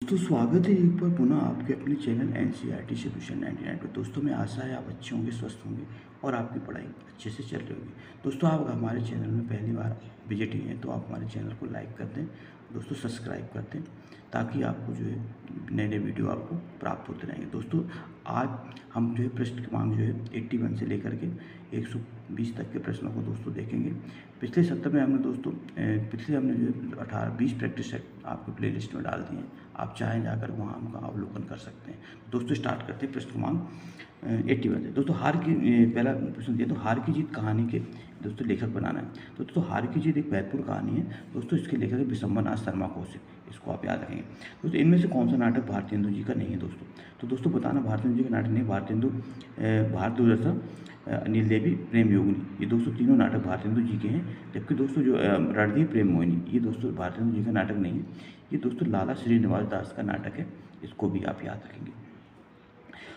दोस्तों स्वागत है एक बार पुनः आपके अपने चैनल एनसीईआरटी सॉल्यूशन 99 पे। दोस्तों मैं आशा है आप अच्छे होंगे, स्वस्थ होंगे और आपकी पढ़ाई अच्छे से चल रही होगी। दोस्तों आप हमारे चैनल में पहली बार विजिट ही हैं तो आप हमारे चैनल को लाइक कर दें, दोस्तों सब्सक्राइब कर दें, ताकि आपको जो है नए नए वीडियो आपको प्राप्त होते रहेंगे। दोस्तों आज हम जो है प्रश्न क्रमांक जो है 81 से लेकर के 120 तक के प्रश्नों को दोस्तों देखेंगे। पिछले सत्र में हमने दोस्तों पिछले हमने जो है 18-20 प्रैक्टिस सेट आपको प्ले लिस्ट में डाल दिए हैं। आप चाहें जाकर वहाँ उनका अवलोकन कर सकते हैं। दोस्तों स्टार्ट करते हैं प्रश्न क्रमांक 81 से। दोस्तों हार की पहला प्रश्न दिया तो हार की जीत कहानी के दोस्तों लेखक बनाना है। तो दोस्तों हार की जीत एक महत्वपूर्ण कहानी है दोस्तों। इसके लेखक है विशंबरनाथ शर्मा कौशिक, इसको आप याद रखेंगे। दोस्तों इनमें से कौन सा नाटक भारतेंदु जी का नहीं है दोस्तों? तो दोस्तों बताना भारतेंदु जी का नाटक नहीं। भारतेंदु भारत दर्शन, अनिल देवी, प्रेम योगिनी, ये दोस्तों तीनों नाटक भारतेंदु जी के हैं। जबकि दोस्तों जो रणधीर प्रेम मोहिनी, ये दोस्तों भारतेंदु जी का नाटक नहीं है। ये दोस्तों लाला श्रीनिवास दास का नाटक है, इसको भी आप याद रखेंगे।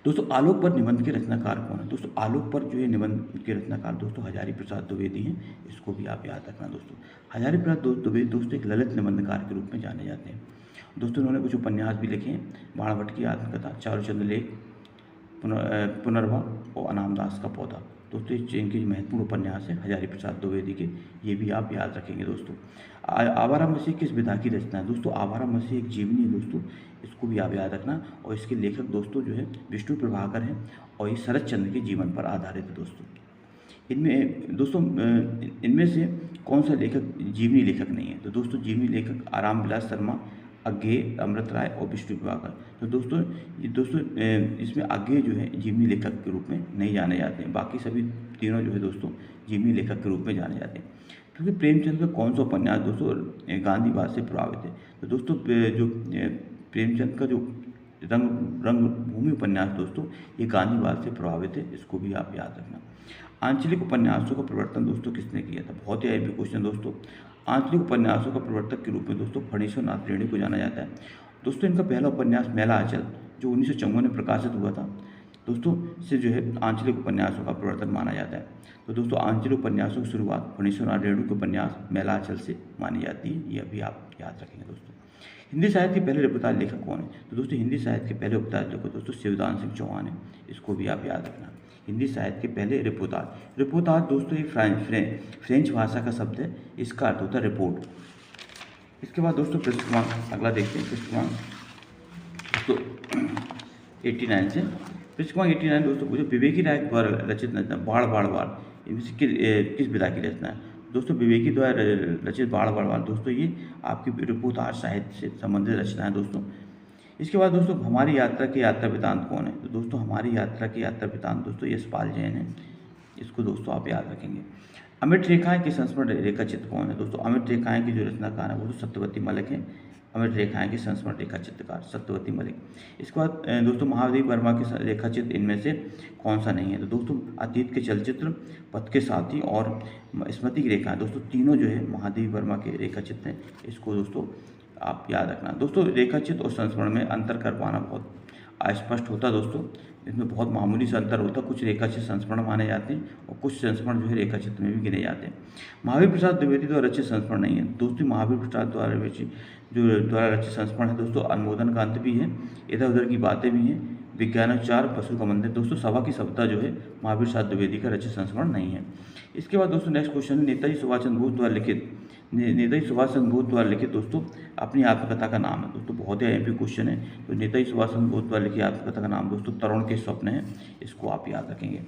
दोस्तों आलोक पर निबंध के रचनाकार कौन है? दोस्तों आलोक पर जो है निबंध के रचनाकार दोस्तों हजारी प्रसाद द्विवेदी हैं, इसको भी आप याद रखना दोस्तों। हजारी प्रसाद द्विवेदी दोस्तों एक ललित निबंधकार के रूप में जाने जाते हैं। दोस्तों उन्होंने कुछ उपन्यास भी लिखे हैं, बाणभट्ट की आत्मकथा, चारुचंद्र लेख, पुनर्भव और अनामदास का पौधा। दोस्तों इनके महत्वपूर्ण उपन्यास हैं हजारी प्रसाद द्विवेदी के, ये भी आप याद रखेंगे दोस्तों। आवारा मसीह किस विधा की रचना है? दोस्तों आवारा मसीह एक जीवनी है दोस्तों, इसको भी आप याद रखना। और इसके लेखक दोस्तों जो है विष्णु प्रभाकर हैं और ये शरद चंद्र के जीवन पर आधारित है दोस्तों। इनमें दोस्तों इनमें से कौन सा लेखक जीवनी लेखक नहीं है? तो दोस्तों जीवनी लेखक आराम विलास शर्मा, अज्ञेय, अमृत राय और विष्णु प्रभाकर। तो दोस्तों इसमें अज्ञेय जो है जीवनी लेखक के रूप में नहीं जाने जाते हैं, बाकी सभी तीनों जो है दोस्तों जीवनी लेखक के रूप में जाने जाते हैं। क्योंकि प्रेमचंद का कौन सा उपन्यास दोस्तों गांधीवाद से प्रभावित है? तो दोस्तों जो प्रेमचंद का जो रंगभूमि उपन्यास दोस्तों ये गांधीवाद से प्रभावित है, इसको भी आप याद रखना। आंचलिक उपन्यासों का प्रवर्तन दोस्तों किसने किया था? बहुत ही अहम क्वेश्चन दोस्तों। आंचलिक उपन्यासों का प्रवर्तक के रूप में दोस्तों फणीश्वर नाथ रेणु को जाना जाता है। दोस्तों इनका पहला उपन्यास मैला आंचल जो 1954 में प्रकाशित हुआ था दोस्तों से जो है आंचलिक उपन्यासों का प्रवर्तन माना जाता है। तो दोस्तों आंचलिक उपन्यासों की शुरुआत फणीश्वर नाथ रेणु के उपन्यास मैला आंचल से मानी जाती है, यह भी आप याद रखेंगे दोस्तों। हिंदी साहित्य के पहले रिपोर्ताज लेखक कौन है? तो दोस्तों हिंदी साहित्य के पहले रिपोर्ताज लेखक दोस्तों शिवदान सिंह चौहान है, इसको भी आप याद रखना। हिंदी साहित्य के पहले रिपोर्ताज दोस्तों ये फ्रेंच भाषा का शब्द है, इसका अर्थ होता है रिपोर्ट। इसके बाद दोस्तों प्रश्न क्रमांक अगला देखते हैं। प्रश्न क्रमांक दोस्तों 89 से प्रश्न क्रमांक 89 दोस्तों पूछे विवेकी राय द्वारा रचित रचना बाढ़ बाढ़ बाढ़ इनमें किस विधा की रचना है? दोस्तों विवेकी द्वारा रचित बाढ़ बाढ़ बाढ़ दोस्तों ये आपकी रिपोर्ताज साहित्य से संबंधित रचना है दोस्तों। इसके बाद दोस्तों हमारी यात्रा के यात्रा वृतांत कौन है? तो दोस्तों हमारी यात्रा के यात्रा वृतांत दोस्तों यशपाल जैन है, इसको दोस्तों आप याद रखेंगे। अमृत रेखाएं के संस्मरण रेखा चित्र कौन है? दोस्तों अमृत रेखाएं की जो रचनाकार है वो तो सत्यवती मलिक है। अमृत रेखाएं के संस्मरण रेखा चित्रकार सत्यवती मलिक। इसके बाद दोस्तों महादेव वर्मा के रेखा चित्र इनमें से कौन सा नहीं है? तो दोस्तों अतीत के चलचित्र, पथ के साथी और स्मृति की रेखाएं दोस्तों तीनों जो है महादेव वर्मा के रेखा चित्र हैं, इसको दोस्तों आप याद रखना। दोस्तों रेखाचित्र और संस्मरण में अंतर कर पाना बहुत अस्पष्ट होता है दोस्तों, इसमें बहुत मामूली सा अंतर होता है। कुछ रेखाचित्र संस्मरण माने जाते हैं और कुछ संस्मरण जो है रेखाचित्र में भी गिने जाते हैं। महावीर प्रसाद द्विवेदी द्वारा रचित संस्मरण नहीं है दोस्तों। महावीर प्रसाद द्वारा रचित संस्मरण है दोस्तों अनुमोदन का अंत भी है, इधर उधर की बातें भी हैं, विज्ञानोच्चार, पशु का मंदिर दोस्तों सभा की सभ्यता जो है महावीर प्रसाद द्विवेदी का रचित संस्मरण नहीं है। इसके बाद दोस्तों नेक्स्ट क्वेश्चन है नेताजी सुभाष चंद्र बोस द्वारा लिखित दोस्तों अपनी आत्मकथा का नाम है दोस्तों। बहुत ही अहम क्वेश्चन है। तो नेताजी सुभाष चंद्र बोस द्वारा लिखी आत्मकथा का नाम दोस्तों तरुण के स्वप्न है, इसको आप याद रखेंगे।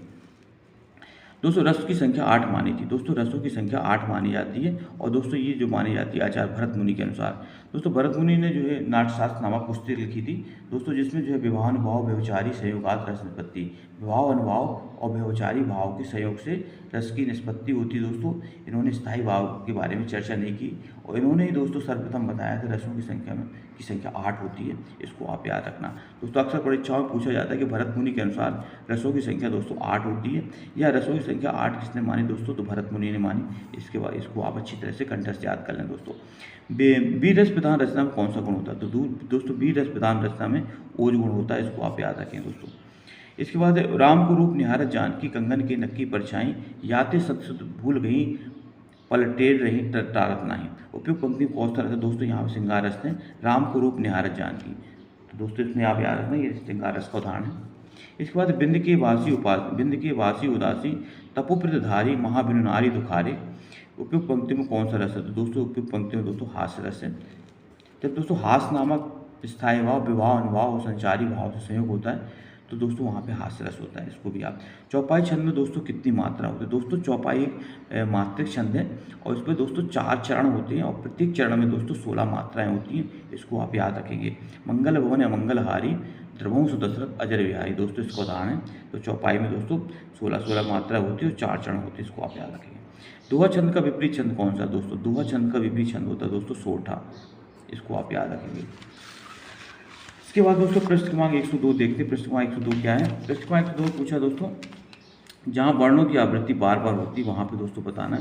दोस्तों रसों की संख्या 8 मानी थी दोस्तों। रसों की संख्या 8 मानी जाती है और दोस्तों ये जो मानी जाती है आचार्य भरत मुनि के अनुसार। दोस्तों भरत मुनि ने जो है नाट्यशास्त्र नामक पुस्तक लिखी थी दोस्तों, जिसमें जो है विवाहानुभाव व्यभिचारी संयोगात रस निष्पत्ति, विवाह अनुभाव और व्यभिचारी भाव के सहयोग से रस की निष्पत्ति होती है दोस्तों। इन्होंने स्थायी भाव के बारे में चर्चा नहीं की और इन्होंने ही दोस्तों सर्वप्रथम बताया था रसों की संख्या 8 होती है, इसको आप याद रखना दोस्तों। अक्सर परीक्षाओं में पूछा जाता है कि भरत मुनि के अनुसार रसों की संख्या दोस्तों 8 होती है या रसों की संख्या 8 किसने मानी दोस्तों? तो भरत मुनि ने मानी। इसके बाद इसको आप अच्छी तरह से कंठस्थ याद कर लें दोस्तों। बीर रस प्रधान रचना में कौन सा गुण होता है? तो दोस्तों बीर रस प्रधान रचना में ओज गुण होता है, इसको आप याद रखें दोस्तों। इसके बाद राम को रूप निहारत जानकी कंगन के नक्की परछाई, याते सत भूल गई पलटेर रही टारत नहीं। उपयुक्त पंक्ति कौन सा रहता है दोस्तों, यहाँ पे श्रृंगार रस है, राम को रूप निहारत जानकी। तो दोस्तों इसमें आप याद रखना, ये श्रृंगार रस का उदाहरण है। इसके बाद बिंद के वासी उदासी तपोप्रधारी महाबिनु नारी दुखारे। उपयुक्त पंक्ति में कौन सा रस है, तो दोस्तों उपयुक्त पंक्ति में दोस्तों हास्य रस है। जब दोस्तों हास नामक स्थायी भाव, विवाह, अनुभाव और संचारी भाव से संयोग होता है तो दोस्तों वहाँ पे हास्य रस होता है। इसको भी आप चौपाई छंद में दोस्तों कितनी मात्रा होती है, दोस्तों चौपाई एक मात्रिक छंद है और इसमें दोस्तों 4 चरण होते हैं और प्रत्येक चरण में दोस्तों 16 मात्राएं होती हैं। इसको आप याद रखेंगे। मंगल भवन या मंगलहारी द्रवंश दशरथ अजर विहारी, दोस्तों इसका उदाहरण है। तो चौपाई में दोस्तों 16 मात्रा होती है और 4 चरण होते हैं। इसको आप याद रखेंगे। दोहा छंद का विपरीत छंद कौन सा दोस्तों, दोहा छंद का विपरीत छंद होता है दोस्तों सोठा। इसको आप याद रखेंगे। इसके बाद दोस्तों पृष्ठ क्रमांक 102 देखते हैं। पृष्ठ क्रमांक 102 क्या है, पृष्ठ क्रमांक 102 पूछा दोस्तों, जहाँ वर्णों की आवृत्ति बार बार होती है वहाँ पे दोस्तों बताना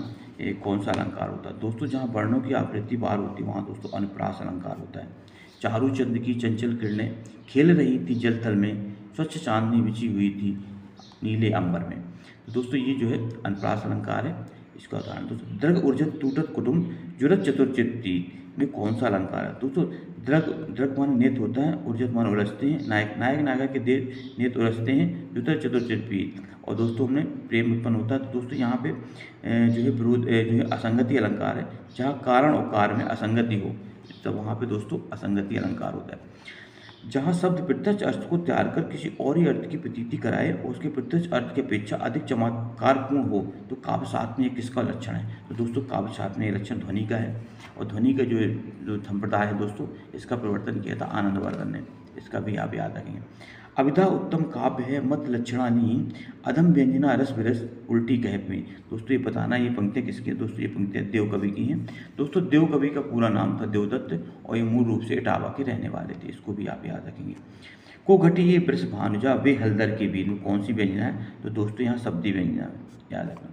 कौन सा अलंकार होता है। दोस्तों जहाँ वर्णों की आवृत्ति बार होती है वहाँ दोस्तों अनुप्रास अलंकार होता है। चारू चंद की चंचल किरणें खेल रही थी जल थल में, स्वच्छ चांदनी बिछी हुई थी नीले अंबर में। तो दोस्तों ये जो है अनुप्रास अलंकार है। इसका उदाहरण दोस्तों, दृग उर्जत टूटत कुटुम्ब जुरत चतुर्चित्ती में कौन सा अलंकार है। दोस्तों दृग मान नेत्र होता है, उर्जत मान उलझते हैं, नायक नायिका के देर नेत्र उलझते हैं, जुतर चतुर्चित्ती और दोस्तों हमने प्रेम उत्पन्न होता है। तो दोस्तों यहाँ पे जो है विरोध जो है असंगति अलंकार है। जहाँ कारण और कार्य में असंगति हो तो वहाँ पे दोस्तों असंगति अलंकार होता है। जहाँ शब्द प्रत्यक्ष अर्थ को त्याग कर किसी और ही अर्थ की प्रतीति कराए और उसके प्रत्यक्ष अर्थ की अपेक्षा अधिक चमत्कारपूर्ण हो तो काव्य साथ में किसका लक्षण है, तो दोस्तों काव्य साथ में ये लक्षण ध्वनि का है। और ध्वनि का जो संप्रदाय है दोस्तों इसका प्रवर्तन किया था आनंदवर्धन ने। इसका भी आप याद रखेंगे। अभिधा उत्तम काव्य है मत लक्षणानी, अधम व्यंजना रस विरस उल्टी कह में। दोस्तों ये बताना ये पंक्तियाँ किसकी है, दोस्तों ये पंक्तियाँ देव कवि की हैं। दोस्तों देव कवि का पूरा नाम था देवदत्त और ये मूल रूप से इटावा के रहने वाले थे। इसको भी आप याद रखेंगे। को घटी ये वृष भानुजा वे हलदर के बीन, कौन सी व्यंजना है, तो दोस्तों यहाँ शब्दी व्यंजना याद रखना।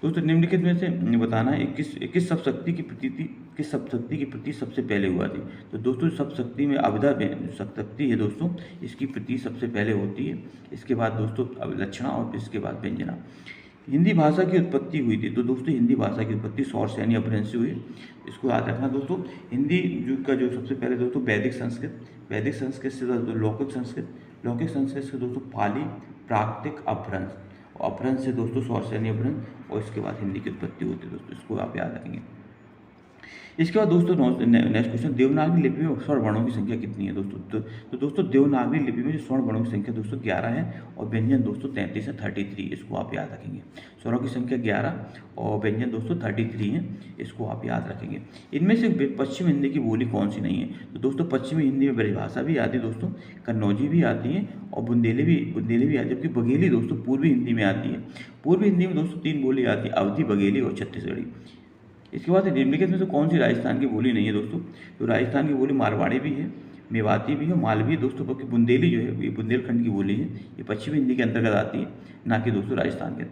दोस्तों निम्नलिखित में से बताना है किस सब शक्ति की प्रतीति किस सब शक्ति की प्रति सबसे पहले हुआ थी। तो दोस्तों सब शक्ति में अभिधा शक्ति है दोस्तों, इसकी प्रति सबसे पहले होती है। इसके बाद दोस्तों लक्षणा और इसके बाद व्यंजना। हिंदी भाषा की उत्पत्ति हुई थी, तो दोस्तों हिंदी भाषा की उत्पत्ति सौरसेनी अपभ्रंश से हुई। इसको याद रखना दोस्तों। हिंदी युग का जो सबसे पहले दोस्तों वैदिक संस्कृत से दोस्तों लौकिक संस्कृत से दोस्तों पाली, प्राकृतिक, अपभ्रंश और अपभ्रंश से दोस्तों सौरसेनी अपभ्रंश और इसके बाद हिंदी की उत्पत्ति होती है दोस्तों। इसको आप याद रखेंगे। इसके बाद दोस्तों नेक्स्ट क्वेश्चन, देवनागरी लिपि में स्वर्ण वर्णों की संख्या कितनी है दोस्तों। तो दोस्तों देवनागरी लिपि में जो स्वर्ण वर्णों की संख्या दोस्तों 11 है और व्यंजन दोस्तों 33 है 33। इसको आप याद रखेंगे। स्वरों की संख्या 11 और व्यंजन दोस्तों 33 है। इसको आप याद रखेंगे। इनमें से पश्चिम हिंदी की बोली कौन सी नहीं है, तो दोस्तों पश्चिमी हिंदी में ब्रजभाषा भी आती है दोस्तों, कन्नौजी भी आती है और बुंदेली भी आती है, जबकि बघेली दोस्तों पूर्वी हिंदी में आती है। पूर्वी हिंदी में दोस्तों 3 बोली आती है, अवधी, बघेली और छत्तीसगढ़ी। इसके बाद निम्नलिखित में से कौन सी राजस्थान की बोली नहीं है दोस्तों, तो राजस्थान की बोली मारवाड़ी भी है, मेवाती भी है, मालवी है दोस्तों, क्योंकि बुंदेली जो है ये बुंदेलखंड की बोली है, ये पश्चिमी हिंदी के अंतर्गत आती है, ना कि दोस्तों राजस्थान के।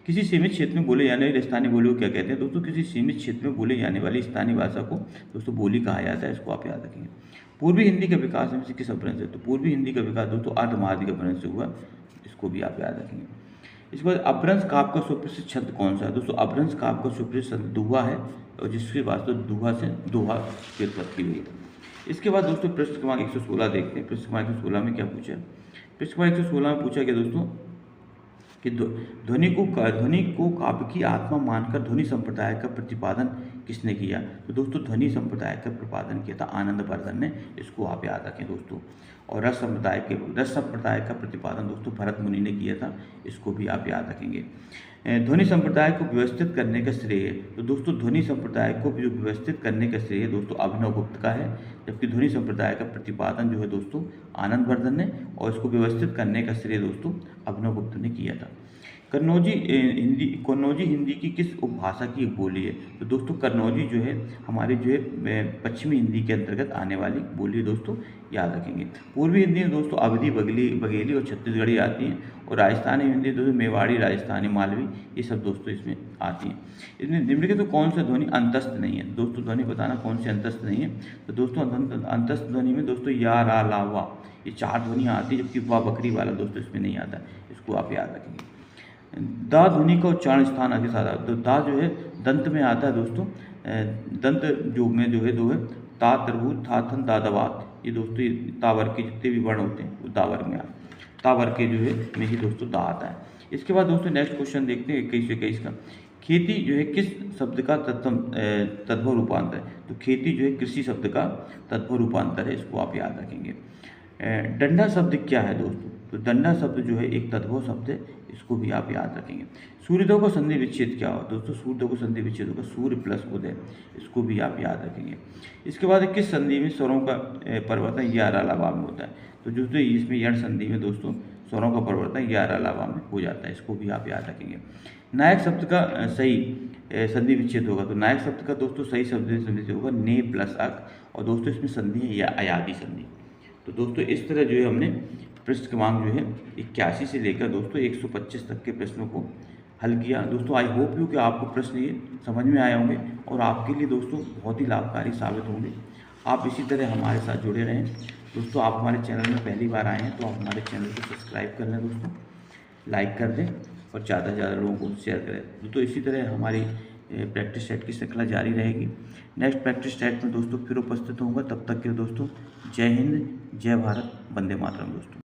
किसी सीमित क्षेत्र में बोले जाने वाली स्थानीय बोली को क्या कहते हैं दोस्तों, किसी सीमित क्षेत्र में बोले जाने वाली स्थानीय भाषा को दोस्तों बोली कहा जाता है। इसको आप याद रखेंगे। पूर्वी हिंदी का विकास में से किस अपभ्रंश से, तो पूर्वी हिंदी का विकास दोस्तों अर्ध महाद्वीप अपभ्रंश से हुआ। इसको भी आप याद रखेंगे। इसके बाद अपभ्रंश काव्य का सुप्रसिद्ध छंद कौन सा है दोस्तों, अपभ्रंश काव्य का सुप्रसिद्ध छंद दुहा है और जिसके वास्तव दुहा से दोहा की उत्पत्ति हुई है। इसके बाद दोस्तों पृष्ठ क्रमांक 116 देखते हैं। पृष्ठ क्रमांक 116 में क्या पूछा है, पृष्ठ क्रमांक 116 में पूछा गया दोस्तों कि ध्वनि को काव्य की आत्मा मानकर ध्वनि संप्रदाय का प्रतिपादन किसने किया, तो दोस्तों ध्वनि संप्रदाय का प्रतिपादन किया था आनंदवर्धन ने। इसको आप याद रखें दोस्तों। और रस संप्रदाय का प्रतिपादन दोस्तों भरत मुनि ने किया था। इसको भी आप याद रखेंगे। ध्वनि संप्रदाय को व्यवस्थित करने का श्रेय, तो दोस्तों ध्वनि संप्रदाय को व्यवस्थित करने का श्रेय दोस्तों अभिनवगुप्त का है, जबकि ध्वनि संप्रदाय का प्रतिपादन जो है दोस्तों आनंदवर्धन ने और इसको व्यवस्थित करने का श्रेय दोस्तों अभिनवगुप्त ने किया था। कन्नौजी हिंदी की किस उपभाषा की एक बोली है, तो दोस्तों कन्नौजी जो है हमारी जो है पश्चिमी हिंदी के अंतर्गत आने वाली बोली है दोस्तों, याद रखेंगे। पूर्वी हिंदी में दोस्तों अवधी, बघेली और छत्तीसगढ़ी आती हैं और राजस्थानी हिंदी दोस्तों मेवाड़ी, राजस्थानी, मालवी ये सब दोस्तों इसमें आती हैं। इसमें निम्नलिखित तो कौन सा ध्वनि अंतस्थ नहीं है दोस्तों, ध्वनि बताना कौन सी अंतस्थ नहीं है, तो दोस्तों अंतस्थ ध्वनि में दोस्तों या, रा, ला, वा ये 4 ध्वनियाँ आती है, जबकि वाह बकरी वाला दोस्तों इसमें नहीं आता। इसको आप याद रखेंगे। दा ध्वनि का उच्चारण स्थान आगे साधा, तो दा जो है दंत में आता है दोस्तों, दंत जो में जो है दो है, ता तरबूज था थन दादावात, ये दोस्तों ये ता वर्ग के जितने भी वर्ण होते हैं वो ता वर्ग में ता वर्ग के जो है में ही दोस्तों दा आता है। इसके बाद दोस्तों नेक्स्ट क्वेश्चन देखते हैं 21 से 21 का। खेती जो है किस शब्द का तद्भव रूपांतर है? तो खेती जो है कृषि शब्द का तद्भव रूपांतर है, इसको आप याद रखेंगे। डंडा शब्द क्या है दोस्तों? तो डंडा शब्द जो है एक तद्भव शब्द है, इसको भी आप याद रखेंगे। सूर्योदय का संधि विच्छेद क्या हो दोस्तों? सूर्योदय का संधि विच्छेद होगा सूर्य प्लस उदय, इसको भी आप याद रखेंगे। इसके बाद किस संधि में स्वरों का परिवर्तन या अलावा में होता है? तो दोस्तों इसमें यण संधि में दोस्तों स्वरों का परिवर्तन या अलावा में हो जाता है, इसको भी आप याद रखेंगे। नायक शब्द का सही संधि विच्छेद होगा, तो नायक शब्द का दोस्तों सही संधि होगा ने प्लस अक, और दोस्तों इसमें संधि है या अयादी संधि। तो दोस्तों इस तरह जो है हमने पृष्ठ क्रमांक जो है 81 से लेकर दोस्तों 125 तक के प्रश्नों को हल किया। दोस्तों आई होप यू कि आपको प्रश्न ये समझ में आए होंगे और आपके लिए दोस्तों बहुत ही लाभकारी साबित होंगे। आप इसी तरह हमारे साथ जुड़े रहें दोस्तों। आप हमारे चैनल में पहली बार आए हैं तो आप हमारे चैनल को सब्सक्राइब कर लें दोस्तों, लाइक कर दें और ज़्यादा से ज़्यादा लोगों को शेयर करें दोस्तों। इसी तरह हमारी प्रैक्टिस सेट की श्रृंखला जारी रहेगी। नेक्स्ट प्रैक्टिस सेट में दोस्तों फिर उपस्थित होऊंगा, तब तक के दोस्तों जय हिंद, जय भारत, वंदे मातरम दोस्तों।